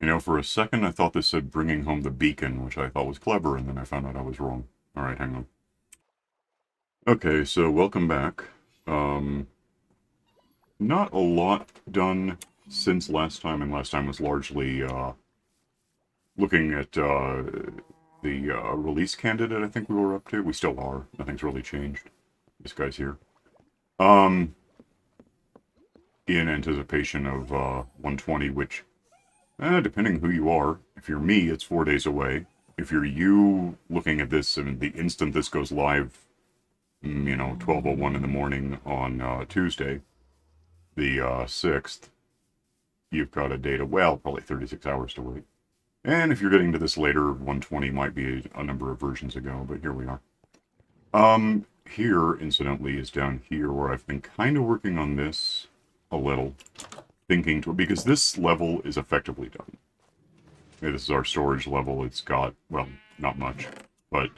You know, for a second I thought this said bringing home the beacon, which I thought was clever, and then I found out I was wrong. Alright, hang on. Okay, so welcome back. Um, Not a lot done since last time, and last time was largely, looking at, the, release candidate I think we were up to. We still are. Nothing's really changed. This guy's here. Um, in anticipation of, 120, which, depending who you are, if you're me, it's 4 days away. If you're you looking at this, and the instant this goes live, 12:01 in the morning on, Tuesday, the, 6th, you've got a data, well, probably 36 hours to wait. And if you're getting to this later, 120 might be a number of versions ago, but here we are. Here, incidentally, is down here where I've been kind of working on this a little, thinking to, because this level is effectively done. Yeah, this is our storage level. It's got, well, not much, but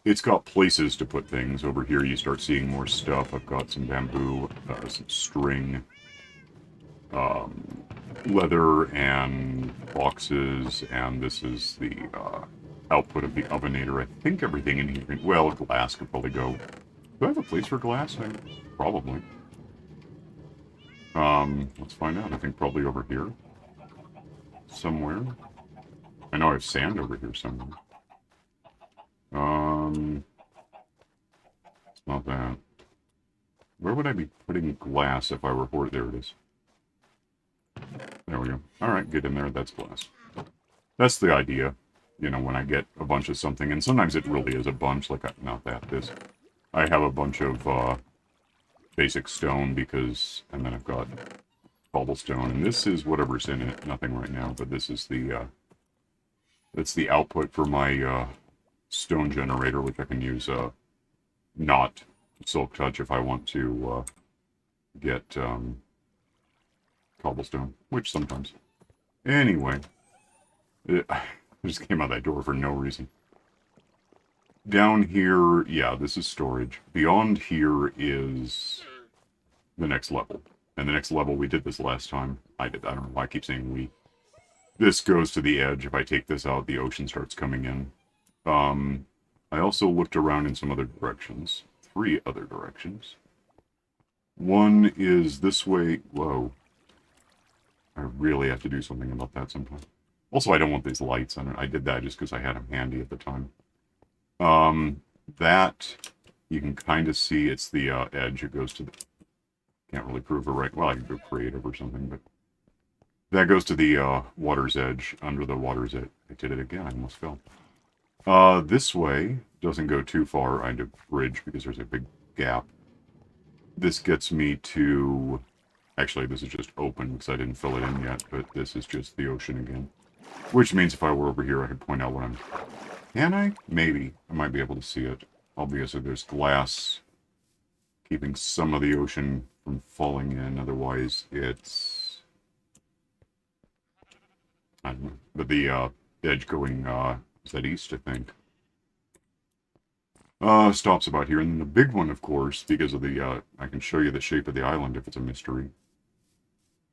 it's got places to put things. Over here you start seeing more stuff. I've got some bamboo, some string, leather, and boxes, and this is the output of the ovenator. I think everything in here, well, glass could probably go. Do I have a place for glass? Probably. Let's find out. I think probably over here. Somewhere. I know I have sand over here somewhere. It's not that. Where would I be putting glass if I were for it? There it is. There we go. Alright, get in there. That's glass. That's the idea. You know, when I get a bunch of something, and sometimes it really is a bunch, like, not that, this. I have a bunch of, basic stone because, and then I've got cobblestone, and this is whatever's in it. Nothing right now, but this is the, that's the output for my, stone generator, which I can use, not silk touch if I want to, get, cobblestone, which sometimes. Anyway, I just came out that door for no reason. Down here, yeah, this is storage. Beyond here is the next level. And the next level, we did this last time. I don't know why I keep saying we. This goes to the edge. If I take this out, the ocean starts coming in. I also looked around in some other directions. 3 other directions. One is this way. Whoa. I really have to do something about that sometime. Also, I don't want these lights on it. I did that just because I had them handy at the time. That, you can kind of see it's the edge. It goes to the, can't really prove it right. Well, I can go creative or something, but that goes to the water's edge, under the water's edge. I did it again, I almost fell. This way doesn't go too far. I had to bridge because there's a big gap. This gets me to, actually this is just open because I didn't fill it in yet, but this is just the ocean again. Which means if I were over here I could point out what I'm... Can I? Maybe. I might be able to see it. Obviously there's glass keeping some of the ocean from falling in, otherwise it's... I don't know. But the edge going, is that east, I think? Stops about here. And then the big one, of course, because of the, I can show you the shape of the island if it's a mystery.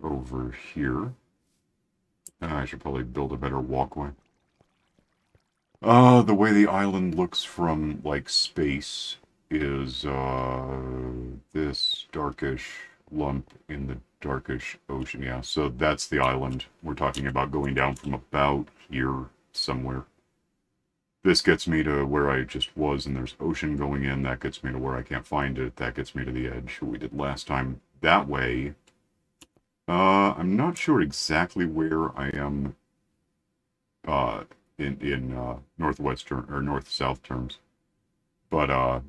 Over here. I should probably build a better walkway. The way the island looks from, like, space is, this darkish lump in the darkish ocean. Yeah, so that's the island. We're talking about going down from about here somewhere. This gets me to where I just was, and there's ocean going in. That gets me to where I can't find it. That gets me to the edge we did last time. That way, I'm not sure exactly where I am, in northwestern or north-south terms. But I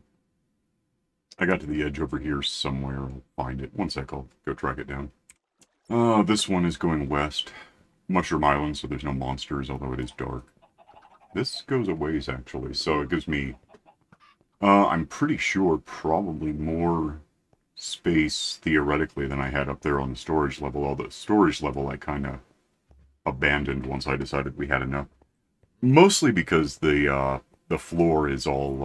got to the edge over here somewhere. I'll find it. One sec, I'll go track it down. This one is going west. Mushroom Island, so there's no monsters, although it is dark. This goes a ways, actually, so it gives me... I'm pretty sure probably more space, theoretically, than I had up there on the storage level. Although the storage level I kind of abandoned once I decided we had enough. Mostly because the floor is all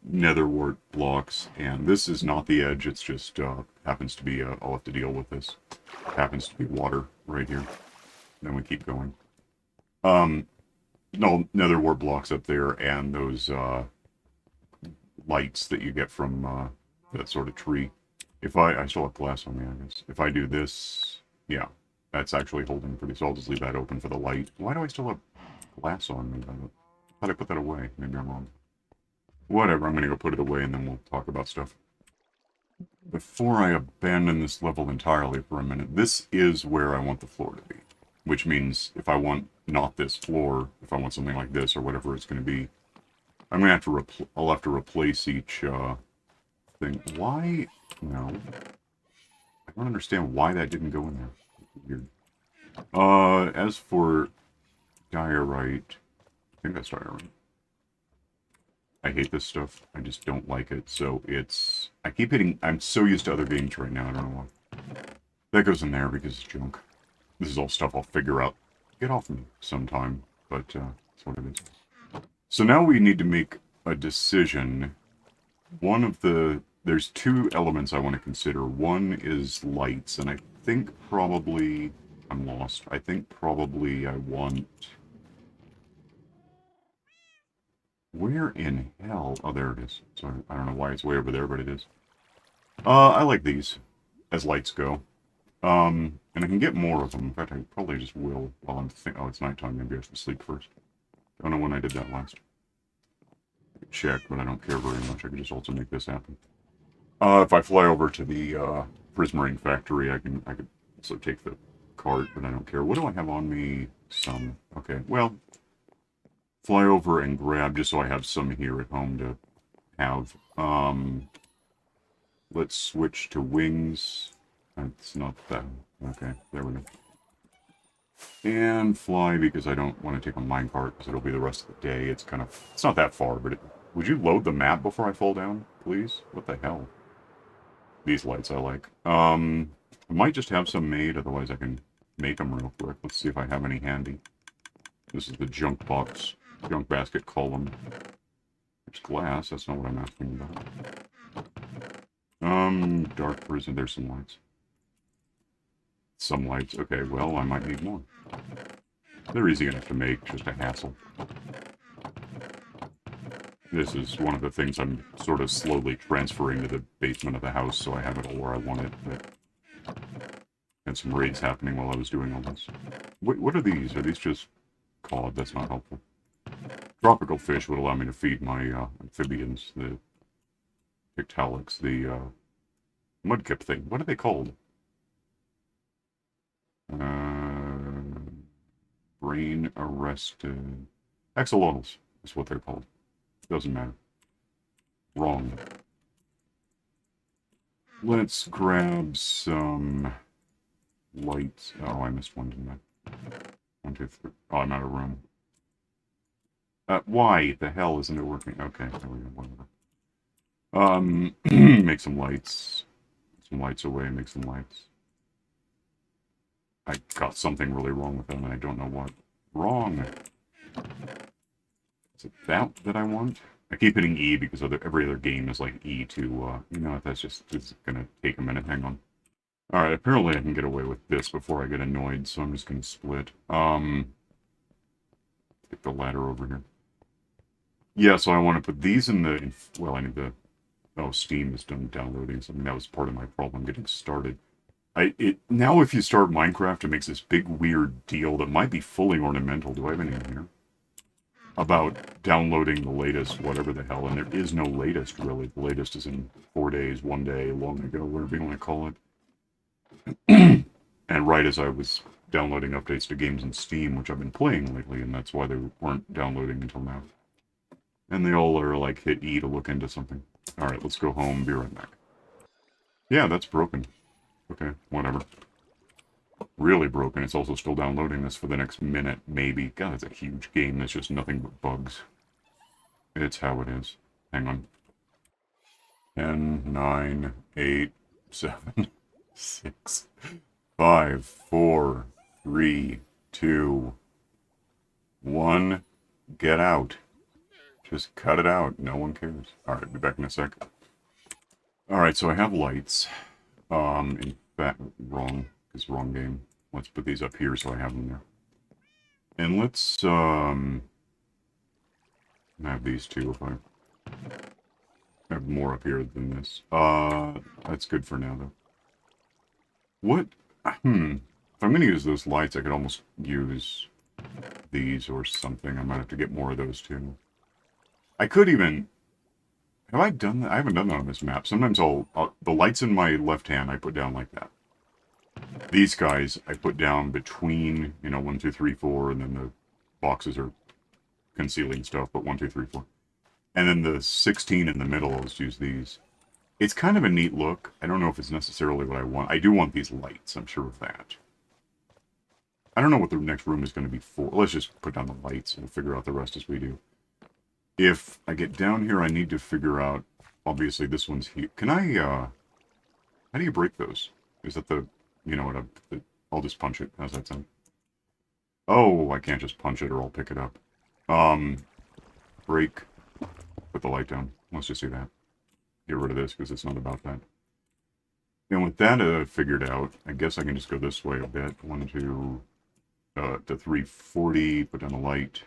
netherwort blocks, and this is not the edge, it's just happens to be, I'll have to deal with this. Happens to be water right here. then we keep going. No, nether wart blocks up there, and those lights that you get from that sort of tree. If I still have glass on me, I guess. If I do this, yeah, that's actually holding pretty. So I'll just leave that open for the light. Why do I still have glass on me? I thought I put that away. Maybe I'm wrong. Whatever. I'm gonna go put it away, and then we'll talk about stuff. Before I abandon this level entirely for a minute, this is where I want the floor to be. Which means if I want not this floor, if I want something like this or whatever it's going to be, I'm going to have to I'll have to replace each thing. Why? No. I don't understand why that didn't go in there. Weird. As for diorite, I think that's diorite. I hate this stuff. I just don't like it. So it's... I keep hitting... I'm so used to other games right now. I don't know why. That goes in there because it's junk. This is all stuff I'll figure out. Get off me sometime. But that's what it is. So now we need to make a decision. One of the... There's two elements I want to consider. One is lights. And I think probably... I'm lost. I think probably I want... Where in hell? Oh, there it is. Sorry, I don't know why it's way over there, but it is. I like these, as lights go. And I can get more of them. In fact, I probably just will while I'm thinking. Oh, it's nighttime. Maybe I should sleep first. Don't know when I did that last. I could check, but I don't care very much. I could just also make this happen. If I fly over to the Prismarine factory, I could also take the cart, but I don't care. What do I have on me? Some. Okay, well... Fly over and grab just so I have some here at home to have. Let's switch to wings. That's not that. Okay, there we go. And fly because I don't want to take a minecart because it'll be the rest of the day. It's kind of... It's not that far, but would you load the map before I fall down, please? What the hell? These lights I like. I might just have some made, otherwise I can make them real quick. Let's see if I have any handy. This is the junk box. Junk basket column. There's glass, that's not what I'm asking about. Dark prison, there's some lights. Some lights, okay, well, I might need more. They're easy enough to make, just a hassle. This is one of the things I'm sort of slowly transferring to the basement of the house, so I have it all where I want it, but... Had some raids happening while I was doing all this. What are these? Are these just cod? That's not helpful. Tropical fish would allow me to feed my amphibians, the Pictalics, the mudkip thing. What are they called? Brain arrested. Axolotls is what they're called. Doesn't matter. Wrong. Let's grab some lights. Oh, I missed one, didn't I? 1, 2, 3. Oh, I'm out of room. Why the hell isn't it working? Okay, there we go, whatever. Make some lights. Some lights away, make some lights. I got something really wrong with them, and I don't know what. Wrong! Is it that I want? I keep hitting E because every other game is like E to, you know what, that's just, it's gonna take a minute, hang on. Alright, apparently I can get away with this before I get annoyed, so I'm just gonna split. Take the ladder over here. Yeah, so I want to put these in the... Well, I need the... Oh, Steam is done downloading something. That was part of my problem getting started. Now if you start Minecraft, it makes this big weird deal that might be fully ornamental. Do I have anything here? About downloading the latest, whatever the hell. And there is no latest, really. The latest is in 4 days, 1 day, long ago, whatever you want to call it. And right as I was downloading updates to games in Steam, which I've been playing lately, and that's why they weren't downloading until now. And they all are like, hit E to look into something. Alright, let's go home, be right back. Yeah, that's broken. Okay, whatever. Really broken. It's also still downloading this for the next minute, maybe. God, it's a huge game. That's just nothing but bugs. It's how it is. Hang on. 10, 9, 8, 7, 6, 5, 4, 3, 2, 1. Get out. Just cut it out. No one cares. Alright, be back in a sec. Alright, so I have lights. In fact, wrong. It's wrong game. let's put these up here so I have them there. And let's, have these two if I have more up here than this. That's good for now, though. What? If I'm going to use those lights, I could almost use these or something. I might have to get more of those, too. I could even... Have I done that? I haven't done that on this map. Sometimes the lights in my left hand I put down like that. These guys I put down between, 1, 2, 3, 4, and then the boxes are concealing stuff, but 1, 2, 3, 4. And then the 16 in the middle, I'll just use these. It's kind of a neat look. I don't know if it's necessarily what I want. I do want these lights, I'm sure of that. I don't know what the next room is going to be for. Let's just put down the lights and we'll figure out the rest as we do. If I get down here, I need to figure out, obviously this one's here. Can I, how do you break those? Is that the, you know what, I'll just punch it. How's that sound? Oh, I can't just punch it or I'll pick it up. Break, put the light down. Let's just do that. Get rid of this because it's not about that. And with that figured out, I guess I can just go this way a bit. 1, 2, to 340, put down the light.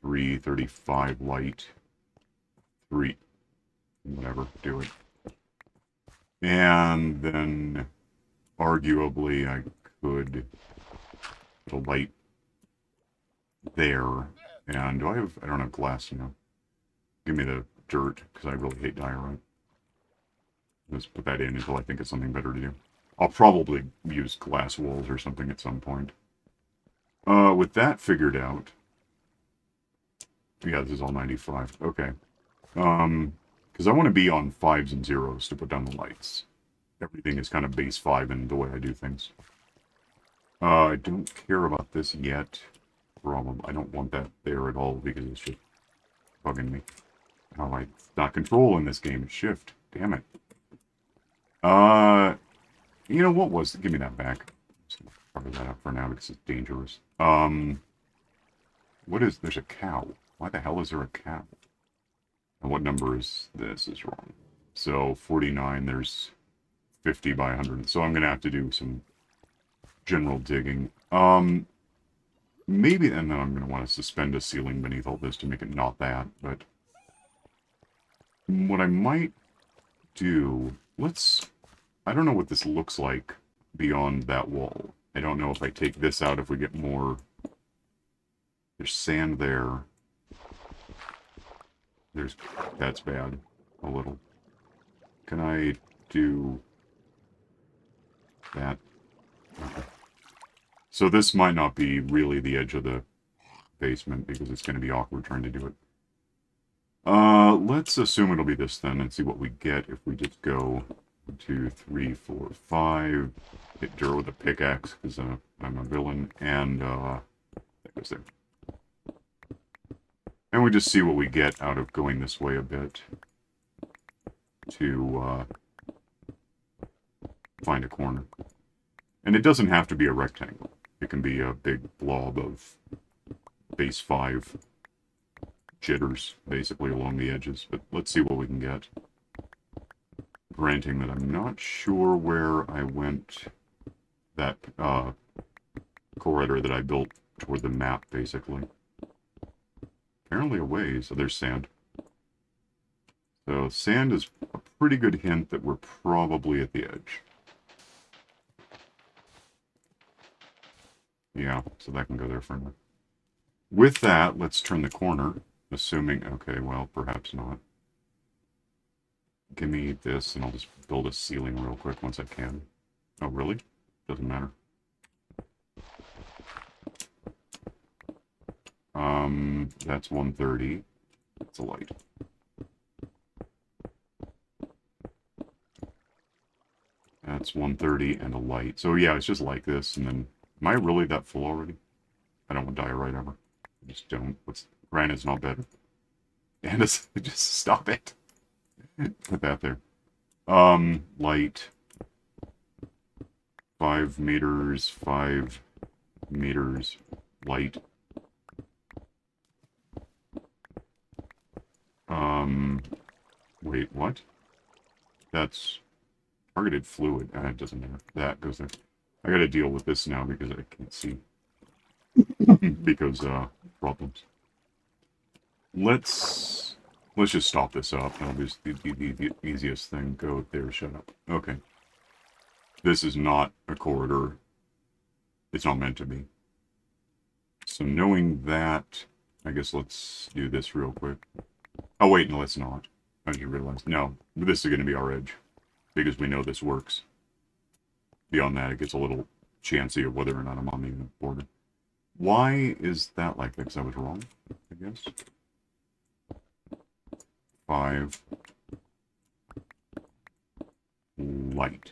335 light. 3, whatever, do it. And then, arguably, I could put a light there. And do I don't have glass, Give me the dirt, because I really hate diorite. Just put that in until I think it's something better to do. I'll probably use glass walls or something at some point. With that figured out... Yeah, this is all 95. Okay. Because I want to be on 5s and 0s to put down the lights. Everything is kind of base 5 in the way I do things. I don't care about this yet. I don't want that there at all because it's just bugging me. Oh, it's not control in this game, it's shift. Damn it. What was... Give me that back. I'm just going to cover that up for now because it's dangerous. What is... There's a cow. Why the hell is there a cow? And what number is this? Is wrong. So, 49, there's 50 by 100. So I'm going to have to do some general digging. Maybe, and then I'm going to want to suspend a ceiling beneath all this to make it not that, but... What I might do... I don't know what this looks like beyond that wall. I don't know if I take this out, if we get more... There's sand there. That's bad. A little. Can I do... that? Okay. So this might not be really the edge of the basement, because it's going to be awkward trying to do it. Let's assume it'll be this then, and see what we get if we just go 1, 2, 3, 4, 5, hit dirt with a pickaxe, because I'm a villain, and that goes there. And we just see what we get out of going this way a bit to find a corner. And it doesn't have to be a rectangle. It can be a big blob of base 5 jitters, basically, along the edges. But let's see what we can get. Granting that I'm not sure where I went that corridor that I built toward the map, basically. Apparently a ways. So there's sand. So sand is a pretty good hint that we're probably at the edge. Yeah, so that can go there for now. With that, let's turn the corner, assuming... Okay, well, perhaps not. Give me this, and I'll just build a ceiling real quick once I can. Oh, really? Doesn't matter. That's 130. That's a light. That's 130 and a light. So yeah, it's just like this, and then... Am I really that full already? I don't want diorite ever. I just don't. Granite's not better. And it's... Just stop it. Put that there. Light. 5 meters, 5 meters, light. Wait, what? That's targeted fluid. It doesn't matter. That goes there. I gotta deal with this now because I can't see. Because, problems. Let's just stop this up. That'll be the easiest thing. Go there, shut up. Okay. This is not a corridor. It's not meant to be. So knowing that, I guess let's do this real quick. Oh wait, no, let's not. I just realized. No, this is going to be our edge. Because we know this works. Beyond that, it gets a little chancy of whether or not I'm on the border. Why is that like that? Because I was wrong, I guess. 5. Light.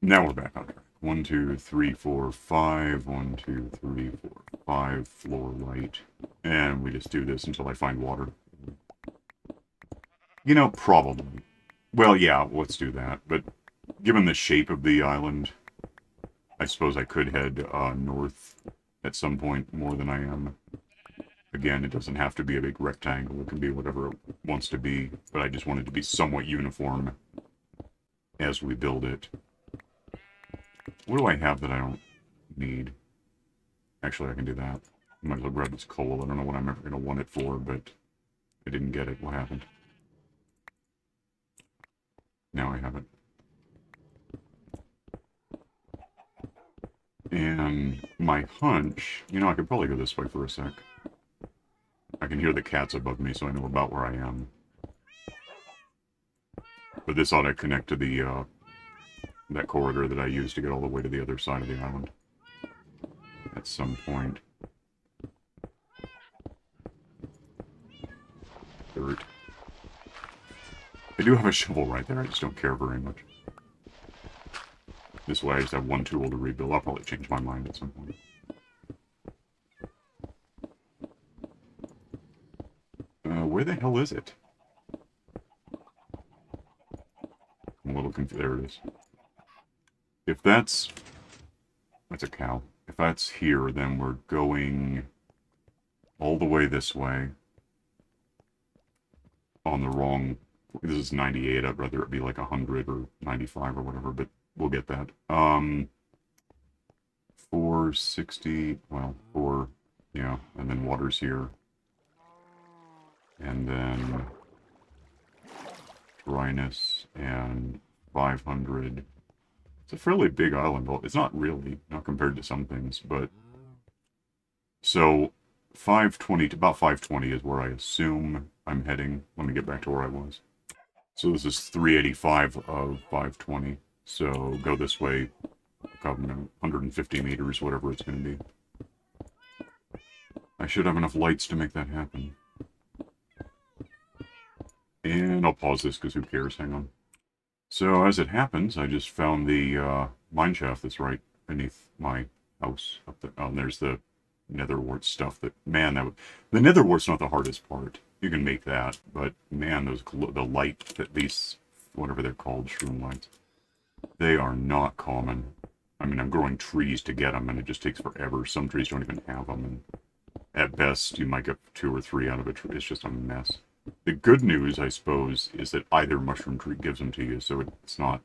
Now we're back on track. 1, 2, 3, 4, 5. 1, 2, 3, 4, 5. Floor light. And we just do this until I find water. You know, probably. Well, yeah, let's do that. But given the shape of the island, I suppose I could head north at some point more than I am. Again, it doesn't have to be a big rectangle. It can be whatever it wants to be. But I just want it to be somewhat uniform as we build it. What do I have that I don't need? Actually, I can do that. I might as well grab this coal. I don't know what I'm ever going to want it for, but I didn't get it. What happened? Now I have it. And my hunch... You know, I could probably go this way for a sec. I can hear the cats above me, so I know about where I am. But this ought to connect to the, that corridor that I used to get all the way to the other side of the island. At some point. Dirt. I do have a shovel right there, I just don't care very much. This way I just have one tool to rebuild. I'll probably change my mind at some point. Where the hell is it? I'm a little confused. There it is. If that's... That's a cow. If that's here, then we're going all the way this way. On the wrong... This is 98. I'd rather it be like 100 or 95 or whatever, but we'll get that. 460... Well, 4... Yeah, and then water's here. And then... Dryness and 500... It's a fairly big island. Well, it's not really, not compared to some things, but... So, 520 to about 520 is where I assume I'm heading. Let me get back to where I was. So this is 385 of 520. So go this way, 150 meters, whatever it's going to be. I should have enough lights to make that happen. And I'll pause this because who cares? Hang on. So as it happens, I just found the mine shaft that's right beneath my house up there. Oh, and there's the netherwort stuff. That man, the netherwort's not the hardest part. You can make that, but man, the light that these whatever they're called, shroom lights, they are not common. I mean, I'm growing trees to get them, and it just takes forever. Some trees don't even have them, and at best, you might get 2 or 3 out of a tree. It's just a mess. The good news, I suppose, is that either mushroom tree gives them to you, so it's not...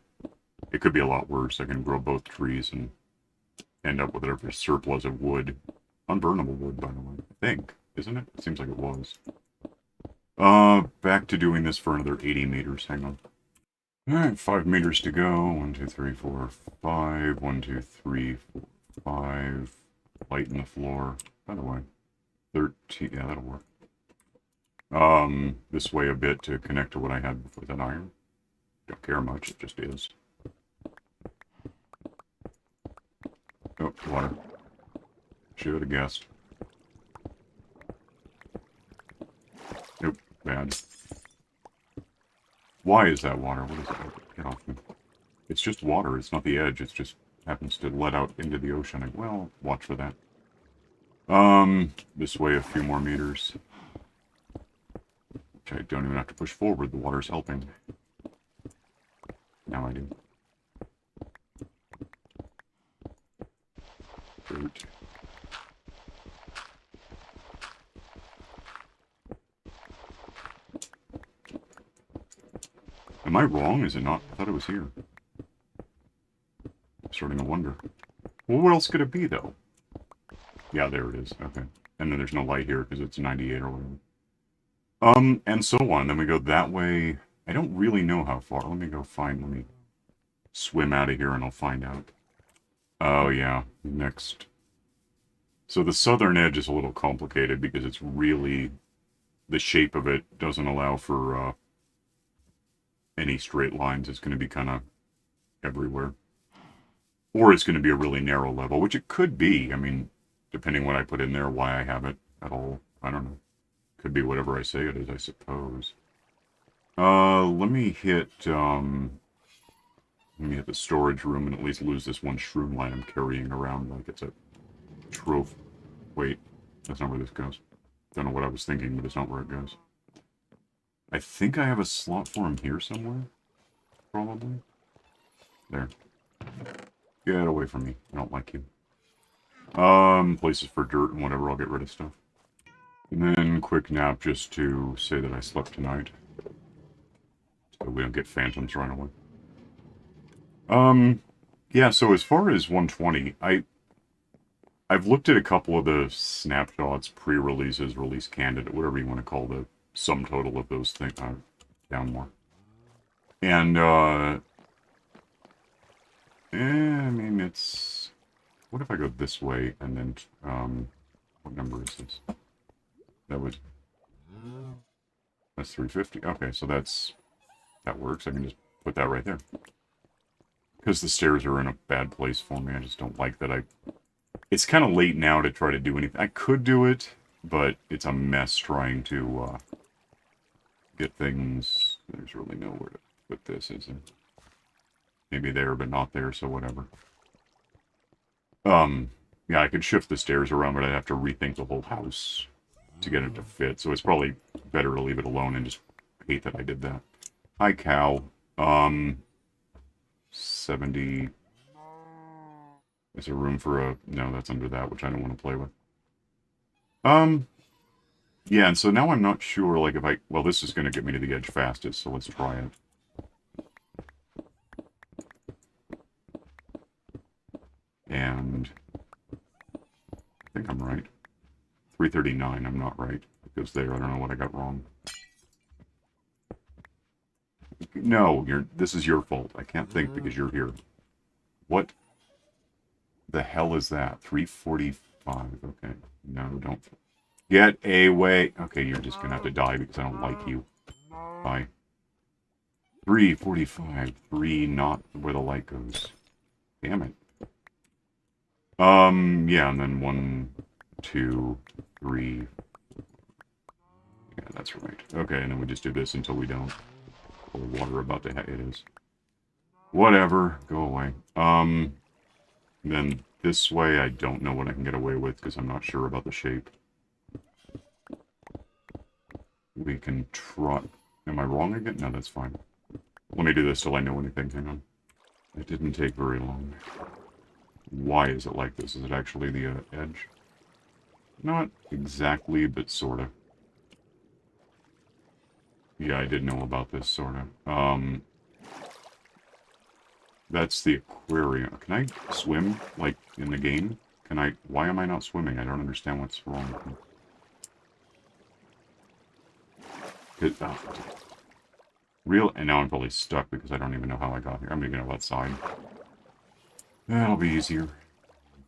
It could be a lot worse. I can grow both trees and end up with whatever surplus of wood. Unburnable wood, by the way. I think. Isn't it? It seems like it was. Back to doing this for another 80 meters. Hang on. Alright, 5 meters to go. 1, 2, 3, 4, 5. 1, 2, 3, 4, 5. Light in the floor. By the way. 13. Yeah, that'll work. This way a bit to connect to what I had before that iron. Don't care much, it just is. Oh, water. Should have guessed. Nope, bad. Why is that water? What is it? Get off me. It's just water, it's not the edge, it just happens to let out into the ocean. Well, watch for that. This way a few more meters. I don't even have to push forward, the water's helping. Now I do. Dirt. Am I wrong? Is it not? I thought it was here. starting to wonder. Well, what else could it be, though? Yeah, there it is. Okay. And then there's no light here because it's 98 or whatever. And so on. Then we go that way. I don't really know how far. Let me swim out of here and I'll find out. Oh, yeah. Next. So the southern edge is a little complicated because it's really... The shape of it doesn't allow for any straight lines. It's going to be kind of everywhere. Or it's going to be a really narrow level, which it could be. I mean, depending what I put in there, why I have it at all. I don't know. Could be whatever I say it is, I suppose. Let me hit the storage room and at least lose this one shroom line I'm carrying around like it's a trophy. Wait, that's not where this goes. Don't know what I was thinking, but it's not where it goes. I think I have a slot for him here somewhere. Probably. There. Get away from me. I don't like you. Places for dirt and whatever, I'll get rid of stuff. And then quick nap just to say that I slept tonight. So we don't get phantoms running away. Yeah, so as far as 120, I've looked at a couple of the snapshots, pre-releases, release candidate, whatever you want to call the sum total of those things, down more. And, I mean, it's... What if I go this way, and then, what number is this? That's 350. Okay, so that works. I can just put that right there. Because the stairs are in a bad place for me. I just don't like that It's kind of late now to try to do anything. I could do it, but it's a mess trying to get things... There's really nowhere to put this, is there? Maybe there, but not there, so whatever. Yeah, I could shift the stairs around, but I'd have to rethink the whole house to get it to fit. So it's probably better to leave it alone and just hate that I did that. Hi, cow. 70... Is there room for a... No, that's under that, which I don't want to play with. Yeah, and so now I'm not sure, like, if I... Well, this is going to get me to the edge fastest, so let's try it. And... I think I'm right. 339, I'm not right. It goes there, I don't know what I got wrong. No, this is your fault. I can't think because you're here. What the hell is that? 345. Okay. No, don't. Get away. Okay, you're just gonna have to die because I don't like you. Bye. 345. 3, not where the light goes. Damn it. Yeah, and then 1, 2, 3. Yeah, that's right. Okay, and then we just do this until we don't. The water about to it is. Whatever. Go away. Then this way I don't know what I can get away with because I'm not sure about the shape. We can try... Am I wrong again? No, that's fine. Let me do this till I know anything. Hang on. It didn't take very long. Why is it like this? Is it actually the edge? Not exactly, but sort of. Yeah, I did know about this, sort of. That's the aquarium. Can I swim, like, in the game? Can I... Why am I not swimming? I don't understand what's wrong with me. And now I'm probably stuck because I don't even know how I got here. I'm gonna go outside. That'll be easier.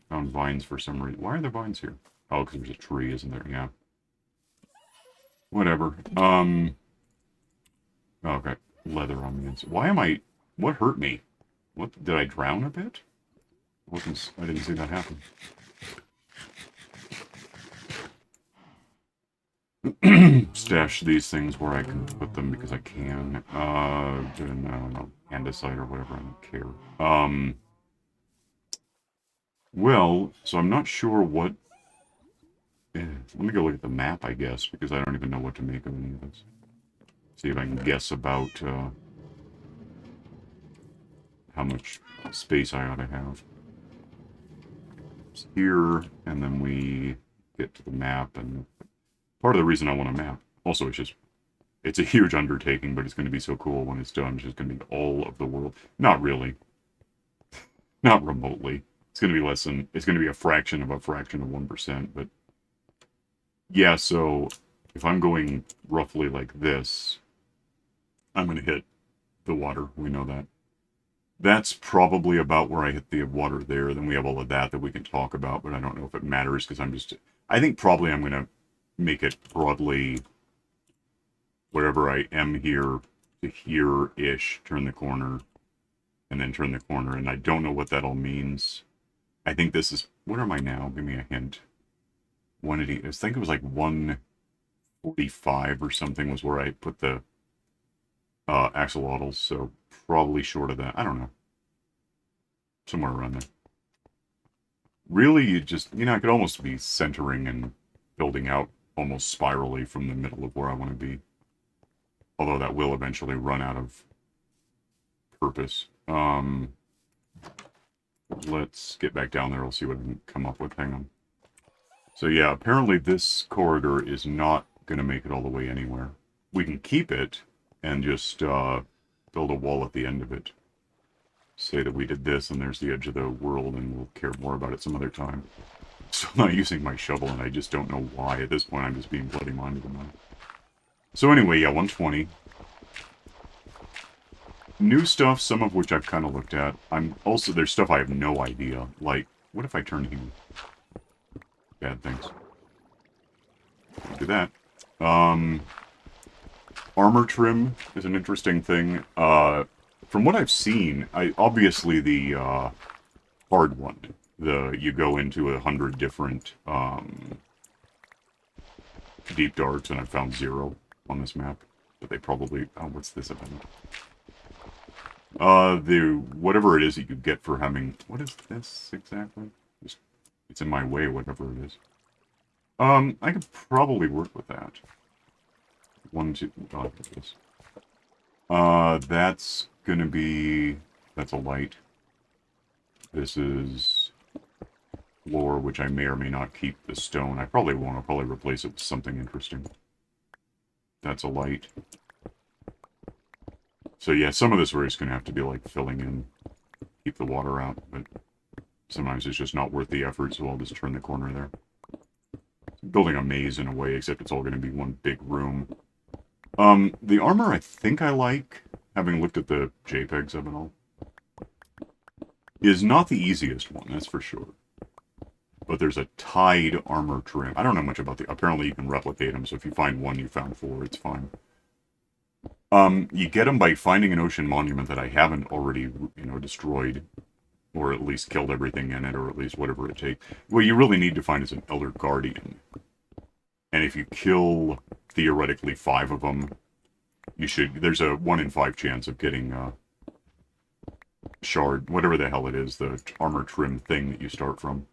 Found vines for some reason. Why are there vines here? Oh, because there's a tree, isn't there? Yeah. Whatever. Okay. Leather on the inside. Why am I... What hurt me? What? Did I drown a bit? I didn't see that happen. Stash these things where I can put them because I can. I don't know, andesite or whatever, I don't care. Well, so I'm not sure what... let me go look at the map, I guess, because I don't even know what to make of any of this. See if I can guess about how much space I ought to have. It's here, and then we get to the map, and part of the reason I want a map, also it's a huge undertaking, but it's going to be so cool when it's done. It's just going to be all of the world. Not really. Not remotely. It's going to be less than, it's going to be a fraction of 1%, but yeah, so if I'm going roughly like this, I'm going to hit the water. We know that. That's probably about where I hit the water there. Then we have all of that we can talk about, but I don't know if it matters because I think probably I'm going to make it broadly wherever I am here to here-ish, turn the corner, and then turn the corner. And I don't know what that all means. I think this is, where am I now? Give me a hint. 180, I think it was like 145 or something was where I put the axolotls, so probably short of that. I don't know. Somewhere around there. Really, I could almost be centering and building out almost spirally from the middle of where I want to be. Although that will eventually run out of purpose. Let's get back down there. We'll see what I can come up with. Hang on. So yeah, apparently this corridor is not going to make it all the way anywhere. We can keep it and just build a wall at the end of it. Say that we did this and there's the edge of the world and we'll care more about it some other time. So I'm not using my shovel and I just don't know why. At this point I'm just being bloody minded about it. So anyway, yeah, 120. New stuff, some of which I've kind of looked at. There's stuff I have no idea. Like, what if I turn him? Bad things. Do that. Armor trim is an interesting thing. From what I've seen, obviously the hard one. You go into 100 different deep darts, and I found 0 on this map. But they probably... Oh, what's this about? Whatever it is that you get for having... What is this exactly? It's in my way, whatever it is. I could probably work with that. 1, 2... Oh, look at this. That's gonna be... That's a light. This is... floor, which I may or may not keep the stone. I probably won't. I'll probably replace it with something interesting. That's a light. So yeah, some of this we're just going to have to be like filling in, keep the water out, but sometimes it's just not worth the effort, so I'll just turn the corner there. Building a maze in a way, except it's all going to be one big room. The armor I think I like, having looked at the JPEGs of it all, is not the easiest one, that's for sure. But there's a Tide Armour Trim. I don't know much about apparently you can replicate them, so if you find 1, you found 4, it's fine. You get them by finding an ocean monument that I haven't already, destroyed, or at least killed everything in it, or at least whatever it takes. What you really need to find is an Elder Guardian. And if you kill, theoretically, 5 of them, there's a 1 in 5 chance of getting, shard, whatever the hell it is, the armor trim thing that you start from.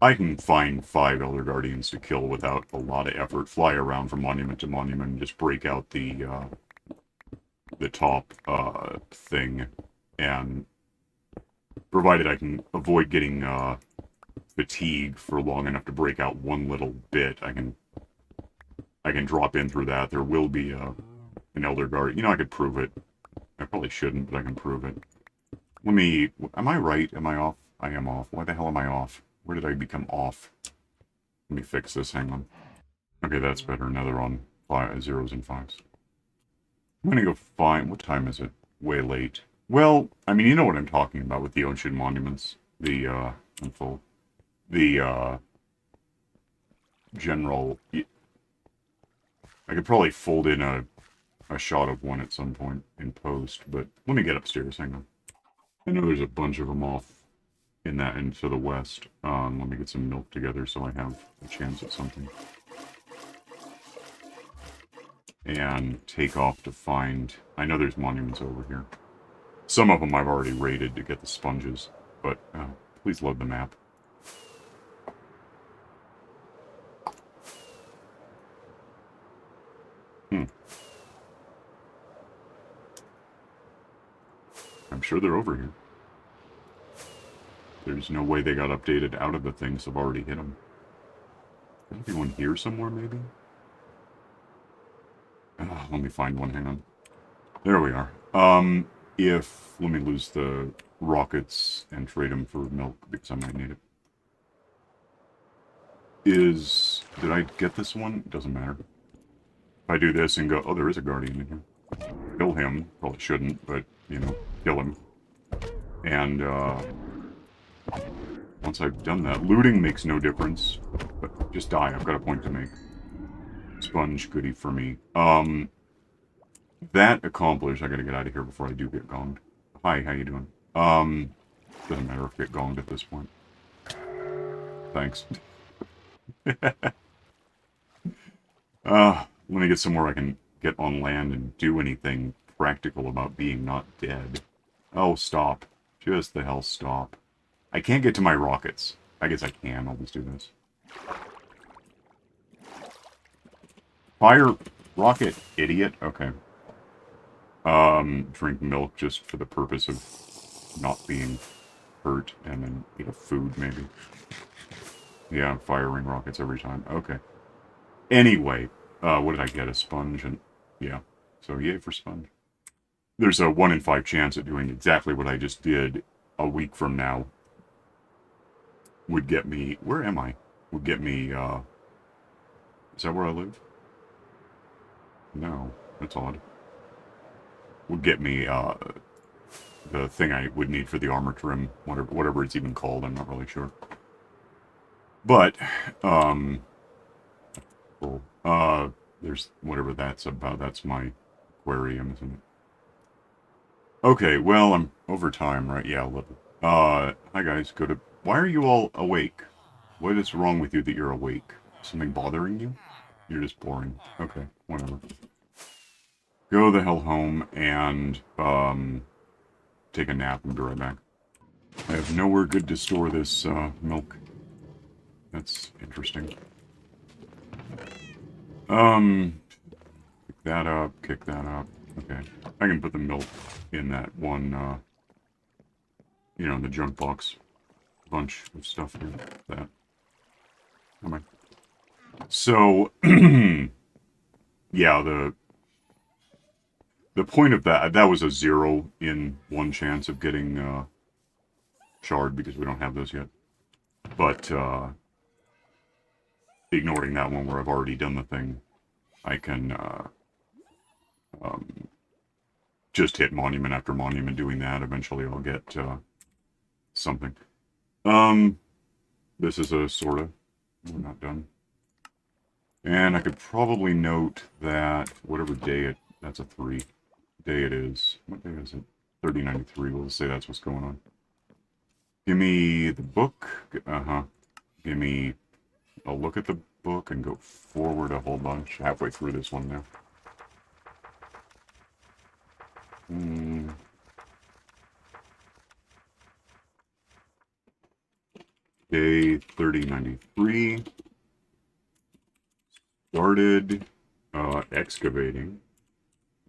I can find 5 Elder Guardians to kill without a lot of effort, fly around from monument to monument, and just break out the top thing, and provided I can avoid getting fatigue for long enough to break out one little bit, I can drop in through that. There will be an Elder Guardian. I could prove it. I probably shouldn't, but I can prove it. Am I right? Am I off? I am off. Why the hell am I off? Where did I become off? Let me fix this, hang on. Okay, that's better. Now they're on 0s and 5s. I'm gonna go find... What time is it? Way late. Well, I mean, you know what I'm talking about with the ocean monuments. I'm full. The, general... I could probably fold in a shot of one at some point in post, but let me get upstairs, hang on. I know there's a bunch of them off in that end to the west. Let me get some milk together so I have a chance at something. And take off to find... I know there's monuments over here. Some of them I've already raided to get the sponges, but please load the map. I'm sure they're over here. There's no way they got updated out of the things. I've already hit them. Is there one here somewhere, maybe? Let me find one, hang on. There we are. Let me lose the rockets and trade them for milk because I might need it. Did I get this one? Doesn't matter. If I do this and go, oh, there is a guardian in here. Kill him. Probably shouldn't, but, you know, kill him. And, once I've done that, looting makes no difference. But just die, I've got a point to make. Sponge goodie for me. That accomplished, I gotta get out of here before I do get gonged. Hi, how you doing? Doesn't matter if I get gonged at this point. Thanks. Let me get somewhere I can get on land and do anything practical about being not dead. Oh, stop. Just the hell stop. I can't get to my rockets. I guess I can. I'll just do this. Fire rocket, idiot. Okay. Drink milk just for the purpose of not being hurt, and then eat a food, maybe. Yeah, I'm firing rockets every time. Okay. Anyway, what did I get? A sponge? And yeah. So, yay for sponge. There's a 1 in 5 chance of doing exactly what I just did a week from now. Would get me... Where am I? Would get me, Is that where I live? No. That's odd. Would get me, the thing I would need for the armor trim. Whatever it's even called, I'm not really sure. But, cool. There's whatever that's about. That's my aquarium, isn't it? Okay, well, I'm over time, right? Yeah, a little. Hi guys, go to... Why are you all awake? What is wrong with you that you're awake? Something bothering you? You're just boring. Okay, whatever. Go the hell home and, take a nap and be right back. I have nowhere good to store this, milk. That's interesting. Kick that up, kick that up. Okay. I can put the milk in that one, you know, in the junk box. Bunch of stuff here. That. Come on. So, yeah, the point of that was a 0 in 1 chance of getting, shard, because we don't have those yet. But, ignoring that one where I've already done the thing, I can, just hit monument after monument doing that. Eventually I'll get, something. This is a sorta. We're not done. And I could probably note that whatever day that's a 3 day it is. What day is it? 3093. We'll say that's what's going on. Give me the book. Give me a look at the book and go forward a whole bunch. Halfway through this one now. Day 3093. Started excavating.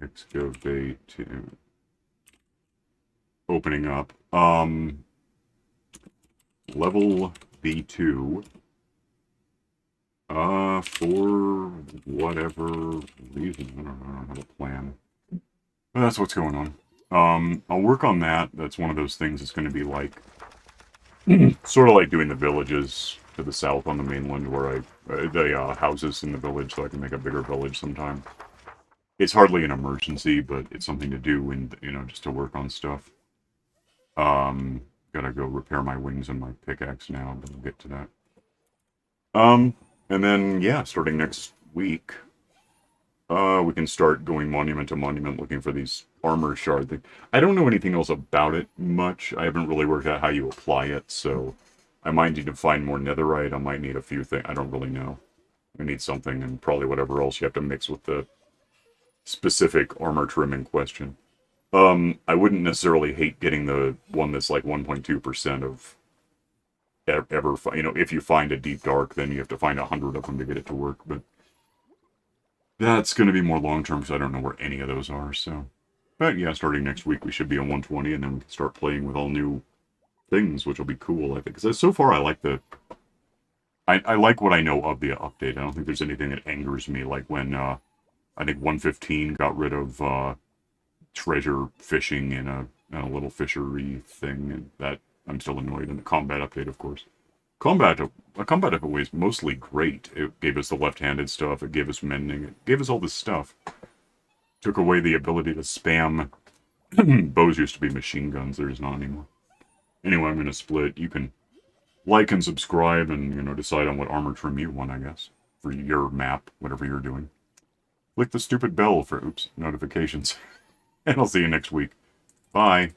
Excavating. Opening up. Level B2. For whatever reason. I don't have a plan. But that's what's going on. I'll work on that. That's one of those things that's going to be like... sort of like doing the villages to the south on the mainland, where the houses in the village, so I can make a bigger village sometime. It's hardly an emergency, but it's something to do, and you know, just to work on stuff. Gotta go repair my wings and my pickaxe now, but we'll get to that. And then, yeah, starting next week, we can start going monument to monument looking for these armor shard things. I don't know anything else about it much. I haven't really worked out how you apply it, so I might need to find more netherite. I might need a few things. I don't really know. I need something, and probably whatever else you have to mix with the specific armor trim in question. I wouldn't necessarily hate getting the one that's like 1.2% of ever, you know, if you find a deep dark, then you have to find 100 of them to get it to work, but that's going to be more long-term because I don't know where any of those are, so. But yeah, starting next week we should be on 120, and then we can start playing with all new things, which will be cool, I think. Because so far I like I like what I know of the update. I don't think there's anything that angers me, like when, I think 115 got rid of, treasure fishing in a little fishery thing, and that I'm still annoyed. And the combat update, of course. Combat update was mostly great. It gave us the left-handed stuff. It gave us mending. It gave us all this stuff. Took away the ability to spam. Bows used to be machine guns. There's not anymore. Anyway, I'm going to split. You can like and subscribe and, decide on what armor trim you want, I guess, for your map, whatever you're doing. Click the stupid bell for, notifications. And I'll see you next week. Bye.